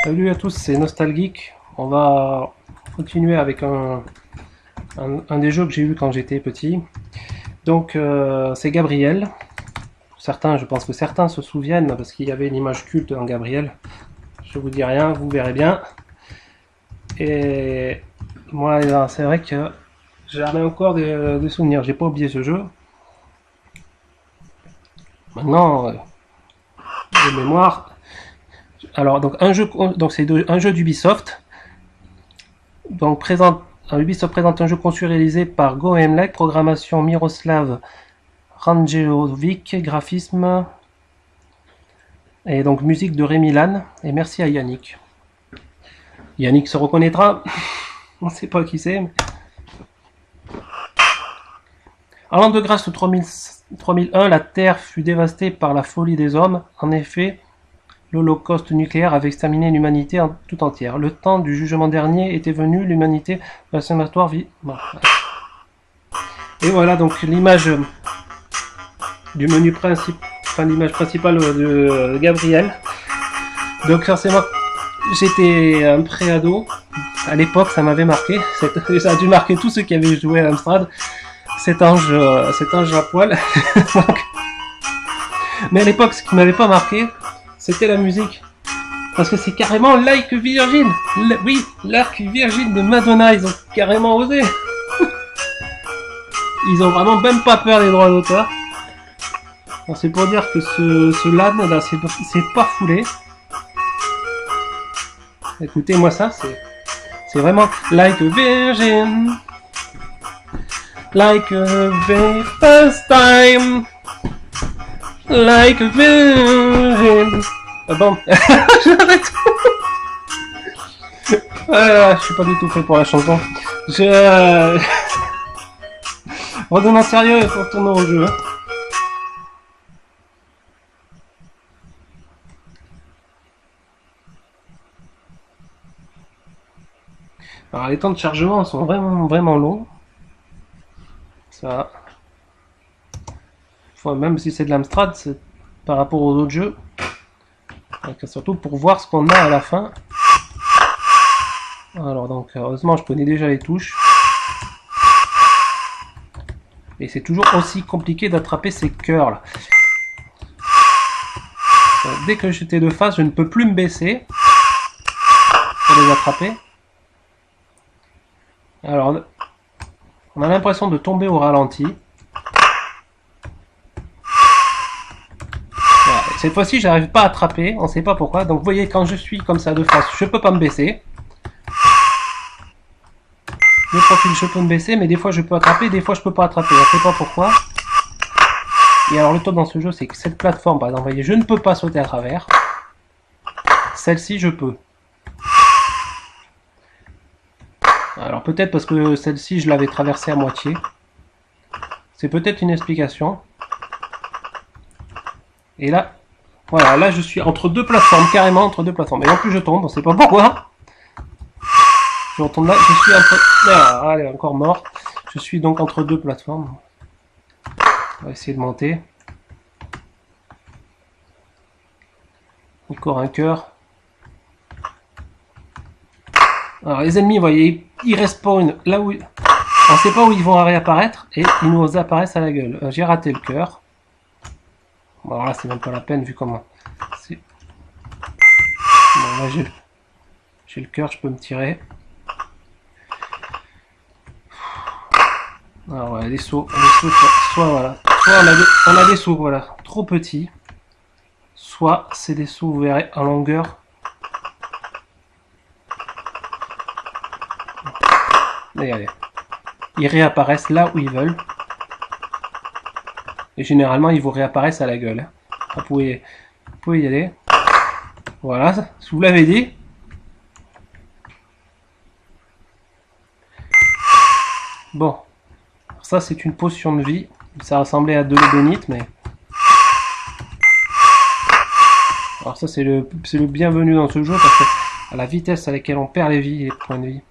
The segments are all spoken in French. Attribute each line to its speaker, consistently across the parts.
Speaker 1: Salut à tous, c'est Nostalgique. On va continuer avec un des jeux que j'ai eu quand j'étais petit. Donc c'est Gabriel. Certains, je pense que certains se souviennent parce qu'il y avait une image culte dans Gabriel. Je vous dis rien, vous verrez bien. Et moi, c'est vrai que j'en ai encore des souvenirs. J'ai pas oublié ce jeu. Maintenant, de mémoire. Alors donc un jeu, donc c'est un jeu d'Ubisoft. Donc Ubisoft présente un jeu conçu et réalisé par Go Emlek, programmation Miroslav Rangelovic, graphisme et donc musique de Rémi Lan. Et merci à Yannick. Yannick se reconnaîtra. On ne sait pas qui c'est. Mais... En l'an de grâce 3001, la Terre fut dévastée par la folie des hommes. En effet, l'Holocauste nucléaire avait exterminé l'humanité tout entière. Le temps du jugement dernier était venu, l'humanité vaccinatoire vit. Bon. Et voilà donc l'image du menu principal, enfin l'image principale de Gabriel. Donc forcément, j'étais un pré-ado. À l'époque, ça m'avait marqué. Ça a dû marquer tous ceux qui avaient joué à l'Amstrad. Cet ange à poil. Mais à l'époque, ce qui m'avait pas marqué, c'était la musique. Parce que c'est carrément Like Virgin. Oui, Like Virgin de Madonna, ils ont carrément osé. Ils ont vraiment même pas peur des droits d'auteur. Bon, c'est pour dire que ce LAN là, c'est pas foulé. Écoutez-moi ça, c'est vraiment Like a Virgin. Like a very first time. Like a virgin. Ah bon, j'arrête. Je suis pas du tout fait pour la chanson. Redonnons sérieux et retournons au jeu. Alors les temps de chargement sont vraiment longs. Ça. Enfin, même si c'est de l'Amstrad, c'est par rapport aux autres jeux. Donc, surtout pour voir ce qu'on a à la fin. Alors donc heureusement je connais déjà les touches. Et c'est toujours aussi compliqué d'attraper ces cœurs là. Dès que j'étais de face, je ne peux plus me baisser pour les attraper. Alors on a l'impression de tomber au ralenti. Voilà. Cette fois-ci j'arrive pas à attraper, on ne sait pas pourquoi. Donc vous voyez, quand je suis comme ça de face, je peux pas me baisser. De profil je peux me baisser, mais des fois je peux attraper, des fois je peux pas attraper, on ne sait pas pourquoi. Et alors le top dans ce jeu, c'est que cette plateforme, par exemple, vous voyez, je ne peux pas sauter à travers. Celle-ci, je peux. Alors peut-être parce que celle-ci, je l'avais traversée à moitié. C'est peut-être une explication. Et là, voilà, là je suis entre deux plateformes, carrément entre deux plateformes. Et en plus je tombe, on ne sait pas pourquoi. Je retombe là, je suis entre... Ah, elle est encore morte. Je suis donc entre deux plateformes. On va essayer de monter. Encore un cœur. Alors les ennemis, vous voyez, ils respawnent là où... On ne sait pas où ils vont réapparaître et ils nous apparaissent à la gueule. J'ai raté le cœur. Bon, alors là, c'est même pas la peine vu comment... Bon, là, j'ai le cœur, je peux me tirer. Alors voilà, les sauts, soit voilà, soit on a des sauts voilà, trop petits, soit c'est des sauts, vous verrez, en longueur. Regardez, ils réapparaissent là où ils veulent. Et généralement, ils vous réapparaissent à la gueule. Vous pouvez y aller. Voilà, je vous l'avais dit. Bon. Ça, c'est une potion de vie. Ça ressemblait à de l'eau bénite, mais... Alors ça, c'est le bienvenu dans ce jeu, parce que à la vitesse à laquelle on perd les vies, les points de vie.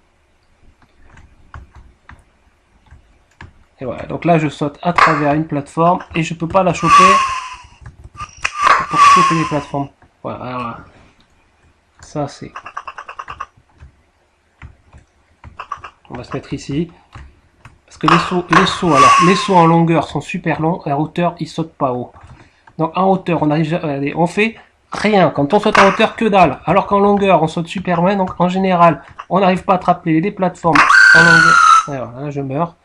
Speaker 1: Et voilà, donc là, je saute à travers une plateforme, et je peux pas la choper pour choper les plateformes. Voilà, alors, Ça c'est... On va se mettre ici. Parce que les sauts en longueur sont super longs et en hauteur ils sautent pas haut. Donc en hauteur on arrive, allez, on fait rien. Quand on saute en hauteur, que dalle. Alors qu'en longueur on saute super loin. Donc en général on n'arrive pas à attraper les plateformes en longueur. Alors là je meurs.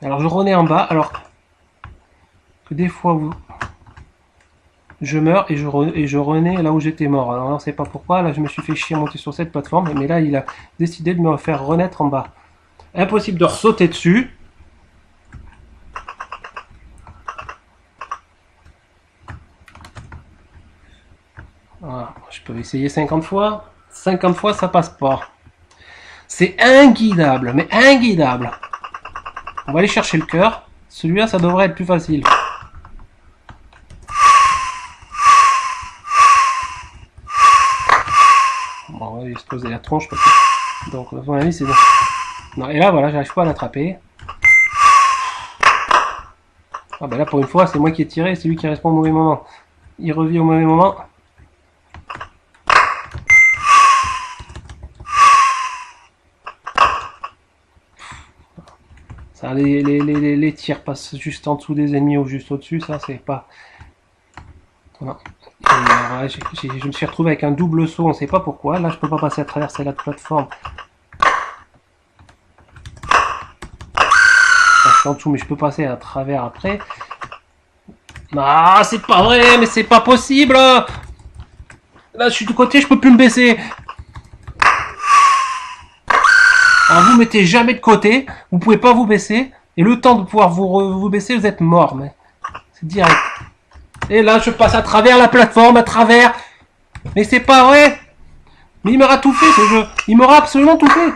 Speaker 1: Alors je renais en bas. Alors que des fois je meurs et je renais là où j'étais mort. Alors on ne sait pas pourquoi. Là je me suis fait chier à monter sur cette plateforme. Mais là il a décidé de me faire renaître en bas. Impossible de ressauter dessus. Voilà. Je peux essayer 50 fois. 50 fois, ça passe pas. C'est inguidable, mais inguidable. On va aller chercher le cœur. Celui-là, ça devrait être plus facile. Bon, on va exploser la tronche. Parce que... Donc, à mon avis, c'est... Non, et là, voilà, j'arrive pas à l'attraper. Ah ben là, pour une fois, c'est moi qui ai tiré, c'est lui qui répond au mauvais moment. Il revient au mauvais moment. Ça, les tirs passent juste en dessous des ennemis ou juste au-dessus, ça, c'est pas... Voilà. Alors, je me suis retrouvé avec un double saut, on sait pas pourquoi. Là, je peux pas passer à travers la plateforme. En dessous, mais je peux passer à travers après. Ah, c'est pas vrai, mais c'est pas possible. Là, je suis de côté, je peux plus me baisser. Alors, vous mettez jamais de côté, vous pouvez pas vous baisser, et le temps de pouvoir vous baisser, vous êtes mort, mais c'est direct. Et là, je passe à travers la plateforme, à travers. Mais c'est pas vrai. Mais il m'aura tout fait, ce jeu. Il m'aura absolument tout fait.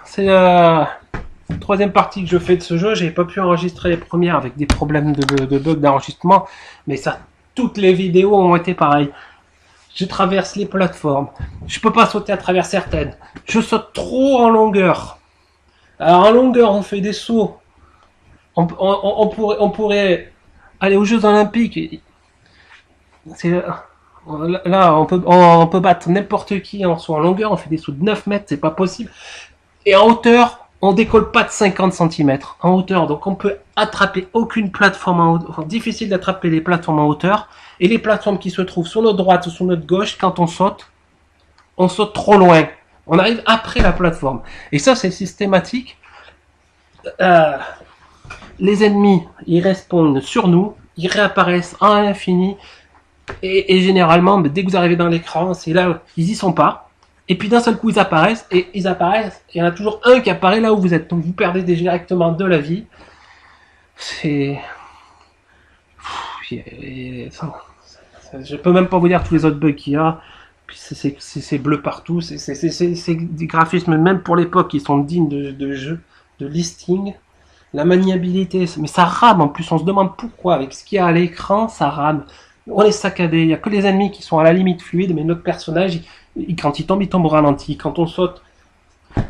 Speaker 1: C'est la troisième partie que je fais de ce jeu. J'ai pas pu enregistrer les premières avec des problèmes de bugs d'enregistrement, mais ça, toutes les vidéos ont été pareilles. Je traverse les plateformes. Je peux pas sauter à travers certaines. Je saute trop en longueur. Alors en longueur, on fait des sauts. On pourrait aller aux Jeux Olympiques. Là, on peut battre n'importe qui en saut en longueur. On fait des sauts de 9 mètres, c'est pas possible. Et en hauteur, on décolle pas de 50 cm en hauteur. Donc on peut attraper aucune plateforme en hauteur. Enfin, difficile d'attraper les plateformes en hauteur. Et les plateformes qui se trouvent sur notre droite ou sur notre gauche, quand on saute trop loin. On arrive après la plateforme. Et ça, c'est systématique. Les ennemis, ils respawnent sur nous. Ils réapparaissent à l'infini. Et généralement, dès que vous arrivez dans l'écran, c'est là, ils y sont pas. Et puis d'un seul coup, ils apparaissent. Et il y en a toujours un qui apparaît là où vous êtes. Donc vous perdez directement de la vie. C'est... Je peux même pas vous dire tous les autres bugs qu'il y a. C'est bleu partout. C'est des graphismes, même pour l'époque, qui sont dignes de jeux, de listing. La maniabilité, mais ça rame en plus. On se demande pourquoi, avec ce qu'il y a à l'écran, ça rame. On est saccadé. Il n'y a que les ennemis qui sont à la limite fluide, mais notre personnage, quand il tombe au ralenti. Quand on saute,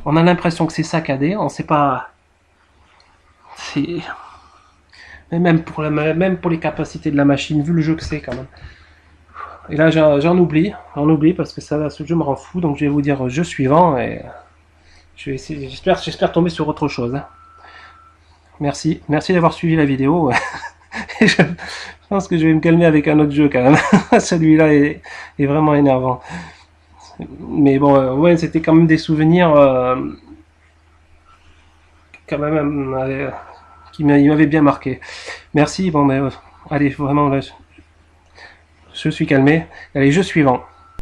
Speaker 1: on a l'impression que c'est saccadé. On sait pas. Mais même pour les capacités de la machine, vu le jeu que c'est quand même. Et là, j'en oublie parce que ce jeu me rend fou. Donc je vais vous dire jeu suivant et je vais essayer. J'espère tomber sur autre chose. Hein. Merci d'avoir suivi la vidéo. Je pense que je vais me calmer avec un autre jeu quand même. Celui-là est vraiment énervant. Mais bon, ouais, c'était quand même des souvenirs quand même qui m'avaient bien marqué. Merci. Bon, mais allez, vraiment là, je suis calmé. Allez, jeu suivant.